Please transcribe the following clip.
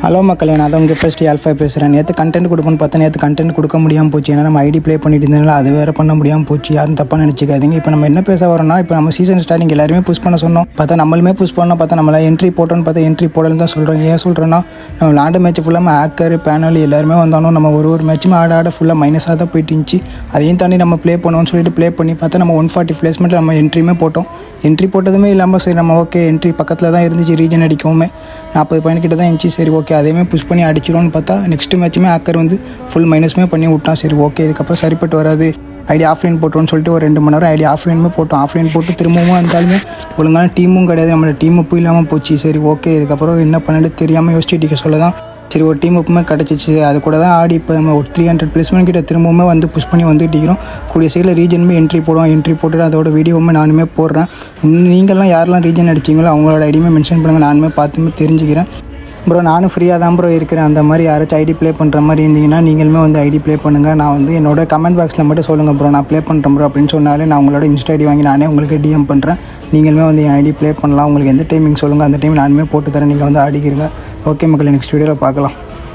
Hello மக்களே, நான் தான் உங்கள் ஃபர்ஸ்ட் ஆல்ஃபா பேசுகிறேன். நேற்று கண்டென்ட் கொடுப்போன்னு பார்த்தா நேற்று கண்டென்ட் கொடுக்க முடியாமல் போச்சு. ஏன்னா நம்ம ஐடி ப்ளே பண்ணிட்டு இருந்ததுனால அது வேறு பண்ண முடியாமல் போச்சு. யாரும் தப்பாக நினச்சிக்காதீங்க. இப்போ நம்ம என்ன பேச வரோம்னா, இப்போ நம்ம சீசன் ஸ்டார்டிங் எல்லாருமே புஷ் பண்ண சொன்னோம். பார்த்தா நம்மளுமே புஷ் பண்ணோம். பார்த்தா நம்மள என்ட்ரி போட்டோன்னு பார்த்தா என்ட்ரி போடலன்னு தான் சொல்கிறோம். ஏன் சொல்கிறேன்னா, நம்ம விளாண்ட மேட்ச் ஃபுல்லாக ஹேக்கர் பேனல் எல்லாருமே வந்தாலும் நம்ம ஒரு மேட்சுமே ஆட ஃபுல்லாக மைனஸாக தான் போயிட்டு இருந்துச்சு. அதையும் தாண்டி நம்ம ப்ளே பண்ணுவோம்னு சொல்லிட்டு ப்ளே பண்ணி பார்த்தா நம்ம 140 பிளேஸ்மெண்ட் நம்ம என்ட்ரியுமே போட்டோம். என்ட்ரி போட்டதுமே இல்லாமல் சரி நம்ம ஓகே என்ட்ரி பக்கத்தில் தான் இருந்துச்சு. ரீஜன் அடிக்கவுமே 40 பாயிண்ட் கிட்ட தான் இருந்துச்சு. சரி ஓகே அதையுமே புஷ் பண்ணி அடிச்சிடும்னு பார்த்தா நெக்ஸ்ட் மேட்சுமே ஹேக்கர் வந்து ஃபுல் மைனஸுமே பண்ணி விட்டான். சரி ஓகே இதுக்கப்புறம் சரிப்பட்டு வராது, ஐடி ஆஃப்லைன் போட்டோன்னு சொல்லிட்டு ஒரு 2 மணி நேரம் ஐடி ஆஃப்லைனுமே போட்டோம். ஆஃப்லைன் போட்டு திரும்பவும் இருந்தாலுமே ஒழுங்கான டீமும் கிடையாது, நம்மளோட டீம் அப்பும் இல்லாமல் போச்சு. சரி ஓகே இதுக்கப்புறம் என்ன பண்ணது தெரியாமல் யோசிச்சுட்டு சொல்ல தான் சரி ஒரு டீம் அப்புமே கிடச்சிச்சு. அது கூட தான் ஆடி இப்போ நம்ம ஒரு 300 பிளேஸ்மெண்ட் கிட்ட திரும்பவுமே வந்து புஷ் பண்ணி வந்துட்டிருக்கிறோம். கூடிய சைடில் ரீஜனுமே என்ட்ரி போடுவோம். என்ட்ரி போட்டுட்டு அதோட வீடியோவுமே நானுமே போடுறேன். நீங்கள்லாம் யாரெல்லாம் ரீஜன் அடிச்சிங்களோ அவங்களோட ஐடியுமே மென்ஷன் பண்ணுங்கள், நானுமே பார்த்துமே தெரிஞ்சுக்கிறேன். ப்ரோ நானும் ஃப்ரீயாக தான் ப்ரோ இருக்கிறேன். அந்த மாதிரி யாராச்சும் ஐடி ப்ளே பண்ணுற மாதிரி இருந்தீங்கன்னா நீங்களுமே வந்து ஐடி ப்ளே பண்ணுங்கள். நான் வந்து என்னோட கமெண்ட் பாக்ஸில் மட்டும் சொல்லுங்கள் ப்ரோ நான் ப்ளே பண்ணுறேன் ப்ரோ அப்படின்னு சொன்னாலே நான் உங்களோட இன்ஸ்டா ஐடி வாங்கி நானே உங்களுக்கு டிஎம் பண்ணுறேன். நீங்களுமே வந்து என் ஐடி ப்ளே பண்ணலாம். உங்களுக்கு எந்த டைமிங் சொல்லுங்கள், அந்த டைம் நானுமே போட்டு தரேன். நீங்கள் வந்து ஆடிக்கிறீங்க. ஓகே மக்களே, நெக்ஸ்ட் வீடியோவில் பார்க்கலாம்.